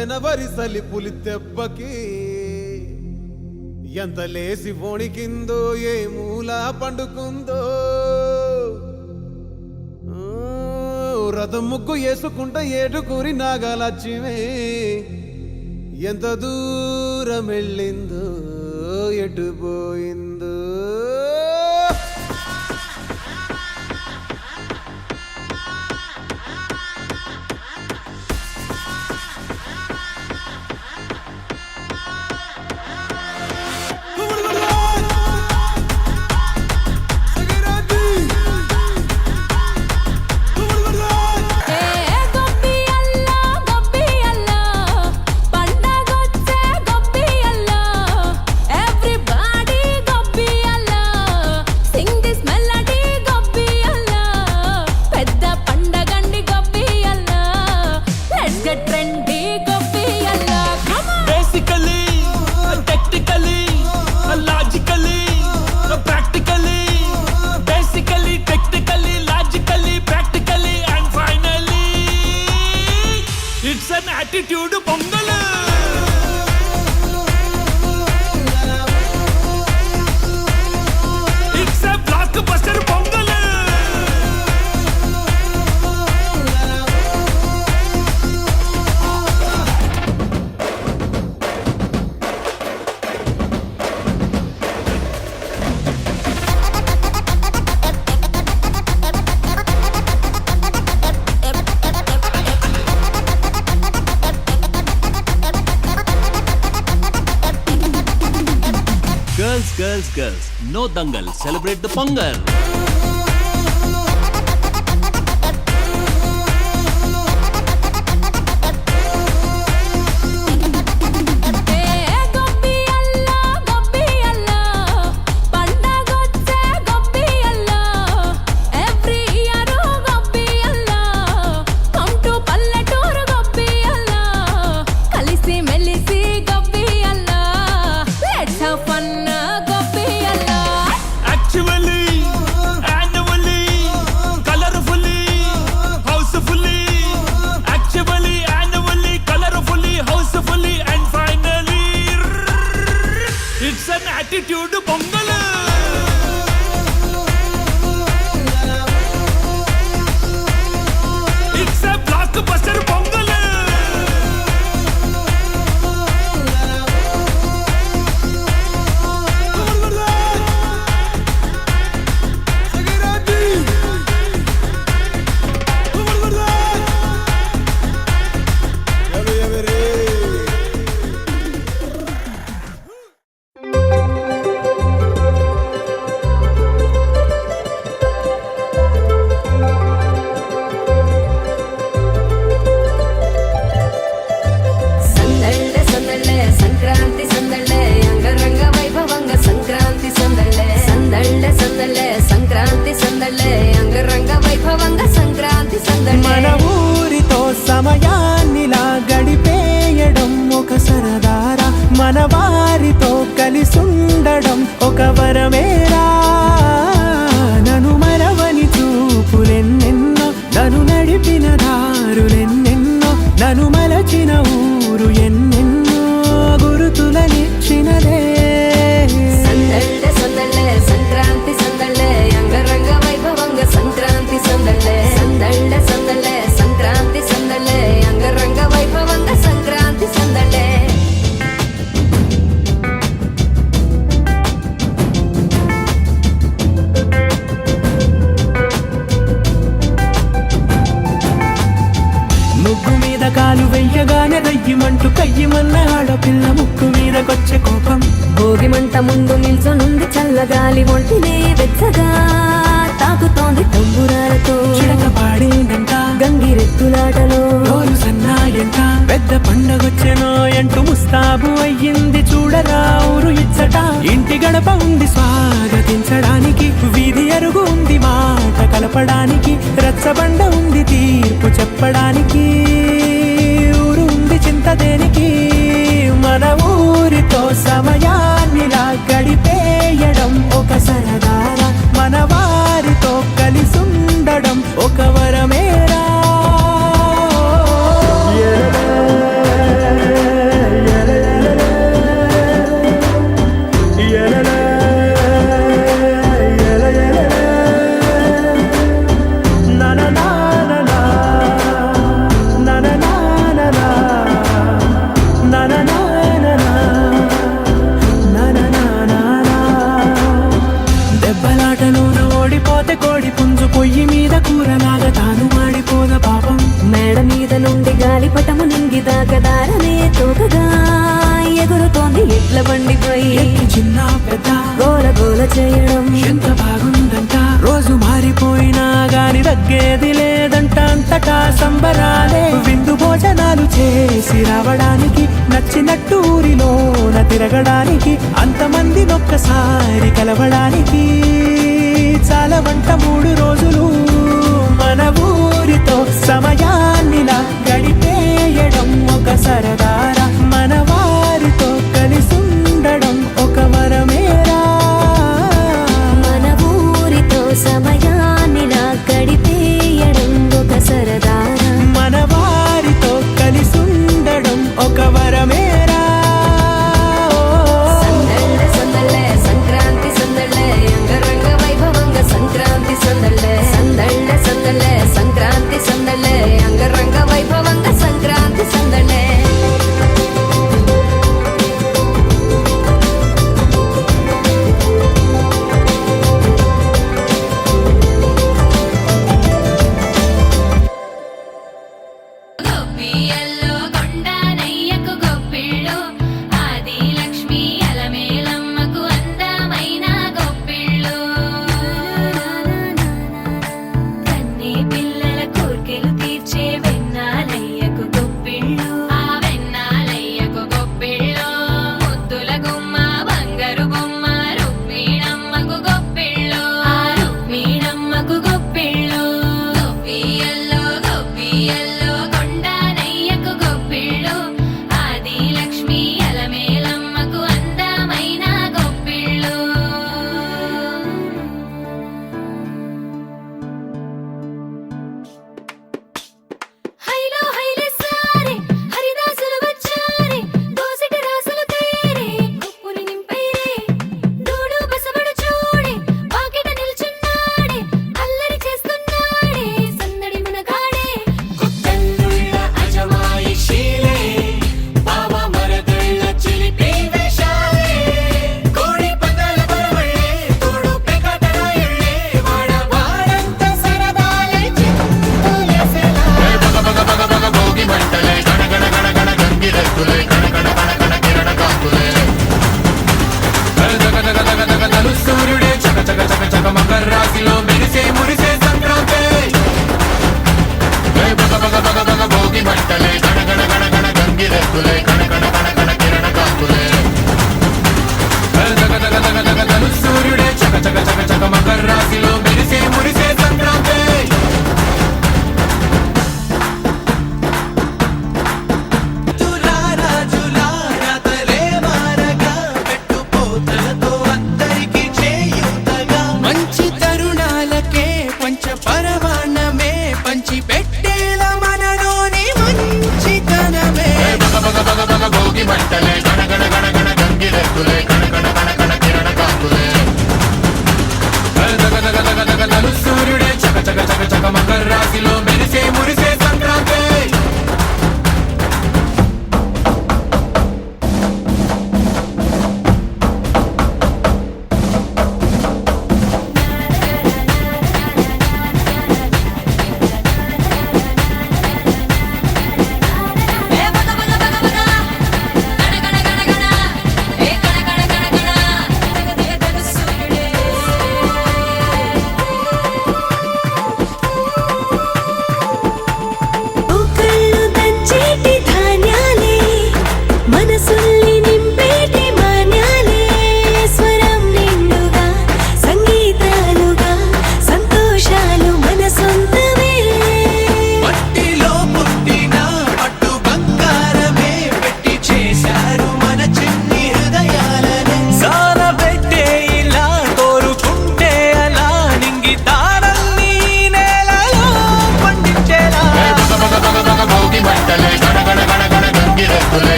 జనవరి సలి పులి దెబ్బకి ఎంత లేసి వణికిందో ఏ మూల పండుకుందో రథం ముగ్గు వేసుకుంట ఏటుకూరి నాగలక్ష్మి ఎంత దూరం వెళ్ళిందో ఎటు పోయిందో attitude pongal it's a blockbuster pongal Girls, no dangal, celebrate the Pongal. Attitude pongal it's a blockbuster pongal మన ఊరితో సమయాన్నిలా గడిపేయడం ఒక సరదారా మన వారితో కలిసుండడం ఒక వరమేరా నన్ను మరవని చూపులెన్నెన్నో నన్ను నడిపిన దారులెన్నెన్నో నన్ను మలచిన ఊరు ఎన్నెన్నో గురుతులనిచ్చినదే సంక్రాంతి సందళ్ళే అంగరంగ వైభవంగ సంక్రాంతి సందళ్ళే సంక్రాంతి సందళ్ళే అంగరంగ వైభవంగ సంక్రాంతి సందళ్ళే ముగ్గు మీద కాలు వెయ్యగానే రయ్యమంటూ కయ్యమన్న ఆడపిల్ల ముక్కు మీదకొచ్చే కోపం భోగి మంట ముందు నిల్చొనుంది చల్లగాలి ఒంటినే వెచ్చగా తాకుతోంది తంబురాలతో చిడక పాడేందంట గంగిరెత్తులాటలో రోజు సన్నాయంట పెద్ద పండగొచ్చెనో అంటూ ముస్తాబు అయ్యింది చూడరా ఊరు ఇచ్చట ఇంటి గడప ఉంది స్వాగతించడానికి వీధి అరుగు ఉంది మాట కలపడానికి రచ్చబండ ఉంది తీర్పు చెప్పడానికి ఊరు ఉంది చింత దేనికి మన ఊరితో సమయాన్నిలా గడిపేయడం ఒక సరదారా మన వారితో కలిసుండడం ఒక వరమేరా గోల చేయడం ఎంత బాగుందంట రోజు మారిపోయినా గాని తగ్గేది లేదంట అంతటా సంబరాలే విందు భోజనాలు చేసి రావడానికి నచ్చినట్టు ఊరిలోన తిరగడానికి అంతమంది ఒక్కసారి కలవడానికి చాలా వంట 3 రోజులు మన ఊరితో సమయాన్నిలా గడిపేయడం ఒక సరదారా మన వారితో కలిసుండడం ఒక వరమేరా మన ఊరితో సమయాన్నిలా గడిపేయడం ఒక సరదారా మన వారితో కలిసుండడం ఒక వరమేరా సందళ్ళే సందళ్ళే సంక్రాంతి సందళ్ళే అంగరంగ వైభవంగా సంక్రాంతి సందళ్ళే సందళ్ళే సందళ్ళే సంక్రాంతి సందళ్ళే అంగరంగ వైభవంగా సంక్రాంతి సందళ్ళే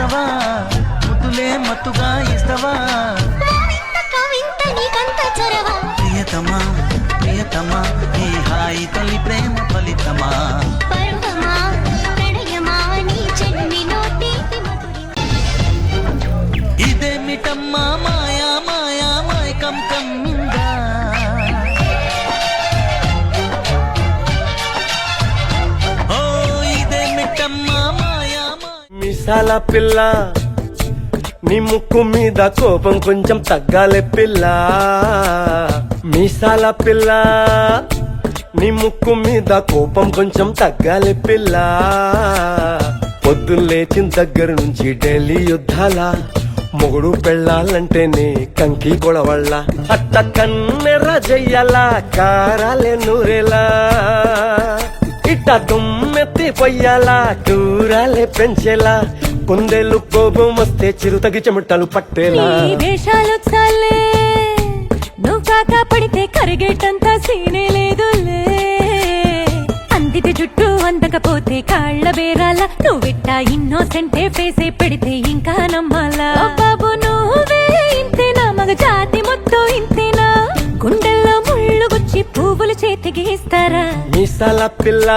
చేస్తావా ముద్దులే మత్తుగా ఇస్తావా ప్రియతమా ప్రియతమా ఈ హాయి తొలి ప్రేమ ఫలితమా ఇదేమిటమ్మా మాయా మాయా మాయకం కమ్మిందా ఓ ఇదేమిటమ్మా మాయా మిసాల పిల్ల నీ ముక్కు మీద కోపం కొంచెం తగ్గాలే పిల్ల మీసాల పిల్ల నీ ముక్కు మీద కోపం కొంచెం తగ్గాలే పిల్ల పొద్దున్న లేచిన దగ్గర నుంచి ఢిల్లీ యుద్ధాల మొగుడు పెళ్ళాలంటేనే కంకి గొడవళ్ళ అట్ట కన్నెర్ర చెయ్యాల కారాలే నూరేలా ఇట్ట దుమ్మెత్తి పొయ్యాలా కూరాలే పెంచేలా కుందేలు కోపం వస్తే చిరుతగి చెమటలు పట్టేలా వేషాలు చాలే నువ్వు కాక పడితే కరిగేటంత సీనే లేదులే అందితే జుట్టు అందకపోతే కాళ్ళ బేరాల నువ్విట్టా ఇన్నోసెంటే ఫేసే పెడితే ఇంకా నమ్మాలా బాబు నువ్వే ఇంతేనా మగ జాతి మొత్తం ఇంతేనా గుండెల్లో ముళ్ళు గుచ్చి పువ్వులు చేతికి ఇస్తారా మీసాల పిల్ల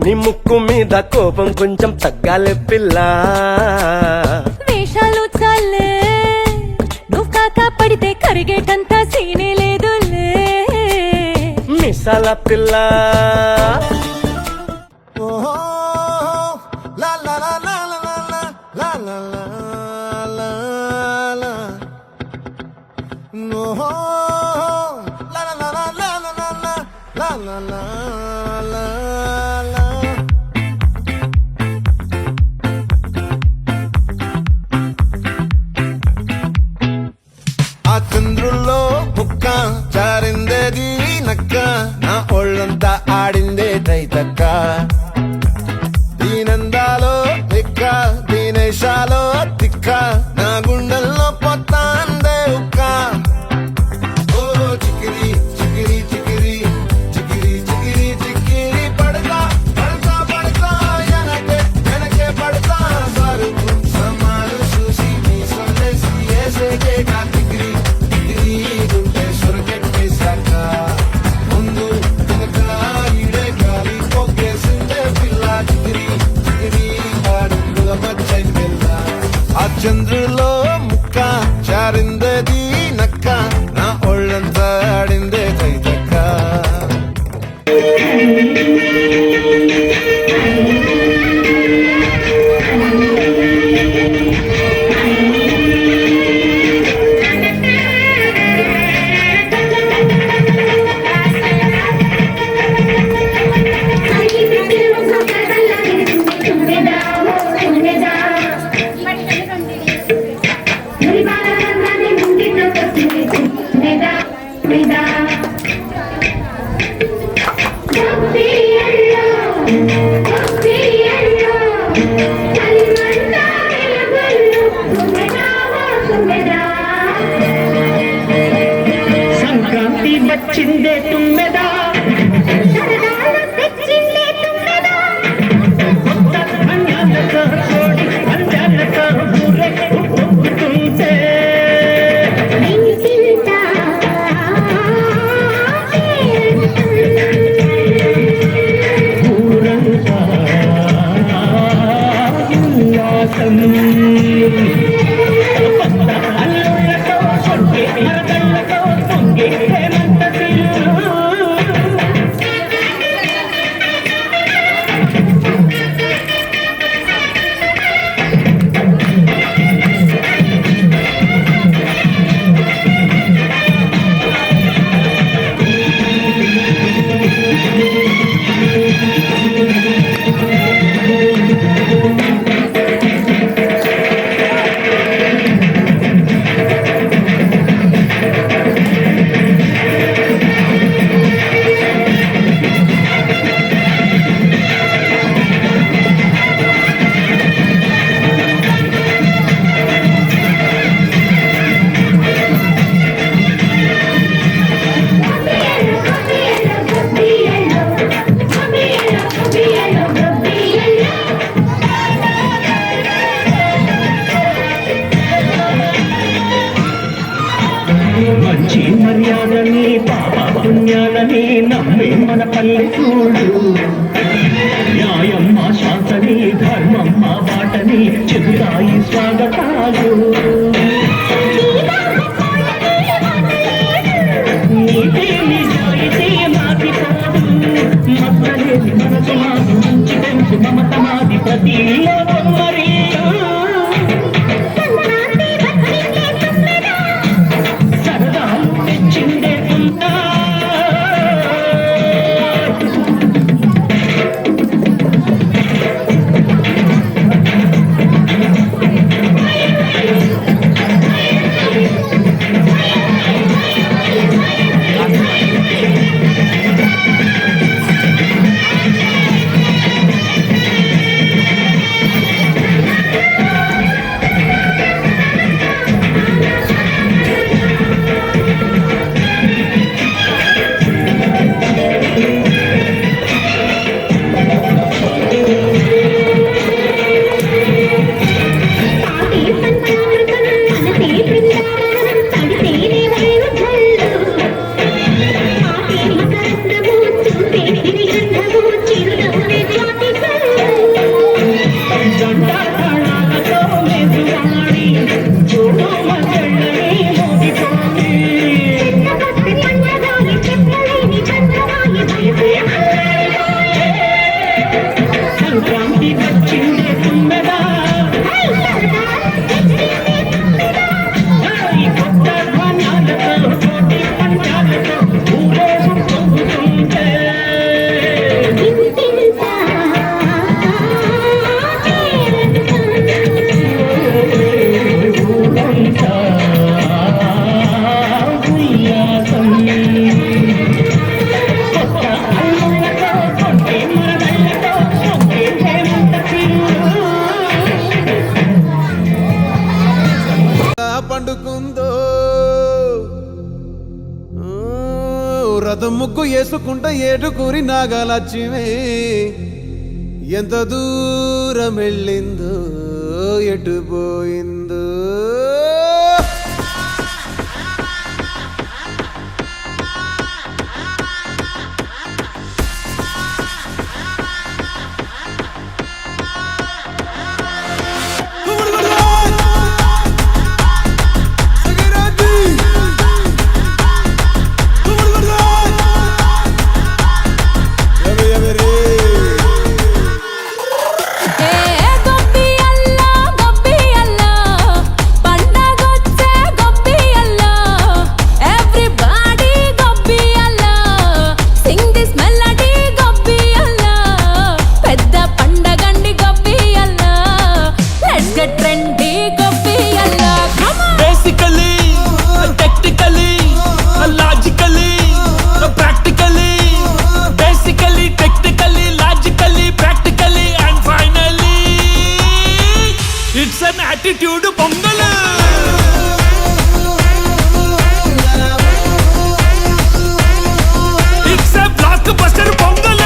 నీ ముక్కు మీద కోపం కొంచెం తగ్గాలే పిల్ల వేషాలు చాలే నువ్వు కాక పడితే కరిగేటంత సీనే లేదులే మీసాల పిల్ల ఓహో లా లా లా లా లా లా లా లా లా లా ఓహో లా లా లా లా లా లా లా లా లా లా లా ఆ చంద్రుల్లో ముక్క చారిందేది నక్క నా ఒళ్ళంతా ఆడిందే తైతక్క దీనందాలో లెక్క దీనేశాలో తిక్క నా గుండెల్లో పొత్తాందే ఉక్క ఓ చికిరి చికిరి చికిరి చికిరి చికిరి చికిరి పడతా పడతా పడతా వెనకే పడతా సరుకు సమాలు చూసి నీ సొల్లేసి ఏసేకే కాతిగిరి డిగ్రీ గుంటే సొరకెట్టేశాక ముందు వెనక ఈడే గాలి పొగ్గేసిందే పిల్ల చిగిరి చిగిరి ఆడుకుల మచ్చై పిల్ల ఆ చంద్రులో ముక్క చారిందేది నక్క నా ఒళ్ళంతా ఆడిందే తైతక్క సంక్రాంతి వచ్చిందే తుమ్మెదా కొత్త ధాన్యాలతో కోడి పందాలతో ఊరేగుతుంటే ఊరంతా ఉల్లాసం అల్లుళ్ళతో సొంటి మరదళ్ళతో పొంగి హేమంత సిల్లు పుణ్యాలని నమ్మే మన పల్లెటూళ్ళు న్యాయం మా శాంతని ధర్మం మా బాటని చెబుతాయి స్వాగతాలు నీతి నిజాయితీ మాది కాదు మద్దలేని మనసు మాది మంచి పెంచు మమత మాది ప్రతి మరి సరదాలు తెచ్చిందే ఉందా పండుకుందో రథం ముగ్గు వేసుకుంటా ఏడుకూరి నాగలక్ష్మి ఎంత దూరం వెళ్ళిందో ఎటు పోయిందో attitude pongal it's a block buster pongal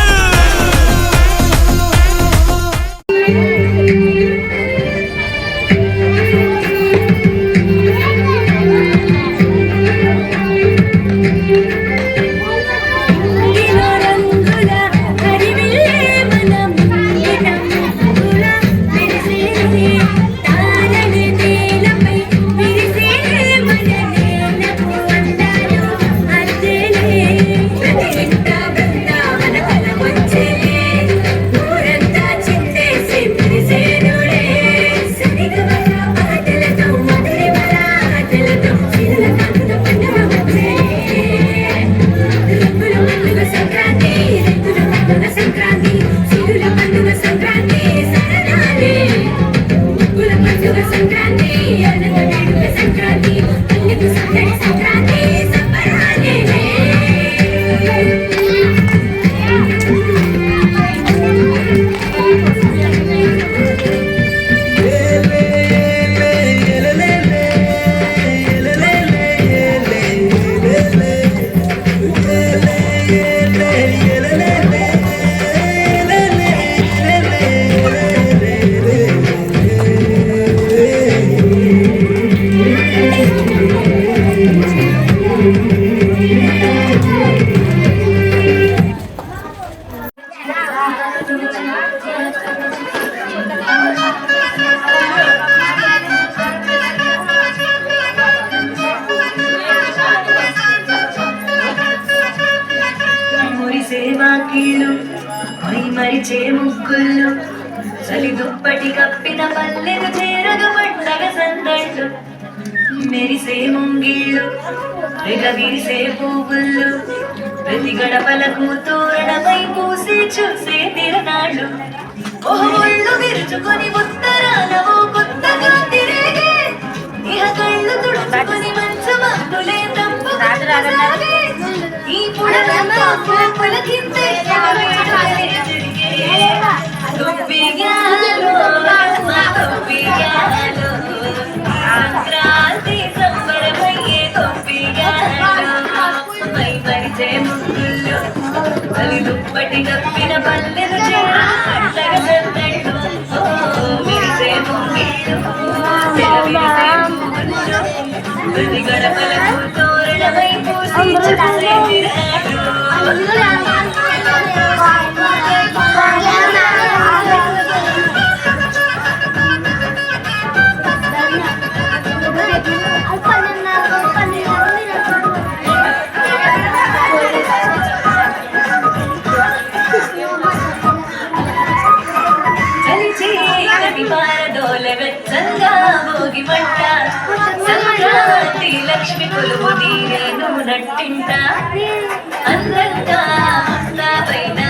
దుప్పటి కప్పిన పల్లెను చేరగ పండగ సందళ్ళు మెరిసే ముంగిళ్ళు తెగ విరిసే పువ్వుళ్ళు ప్రతి గడపలకు తోరణమై పూసి చూసే తిరనాళ్ళు ఒళ్ళు విరుచుకొని ఉత్తరాన ఓ కొత్తగా తిరిగే ఇహ కళ్ళు తుడుచుకొని మంచమంతులే తంపుకుంటసాగే ఈ పుడలంతా పులకింతే సంక్రాంతి సంబరమయ్యే మై మరిచే ముగ్గుల్లో అది దుప్పటి కప్పిన పల్లెను చేర పండగ సందళ్ళు విరిసే ముగ్గుళ్ళు విరిసే పువ్వుల్లో ప్రతి గడపలకు తోరణమై పూసి చూసే సంక్రాంతి లక్ష్మి కొలువు తీరేను నట్టింట అందంగా పైన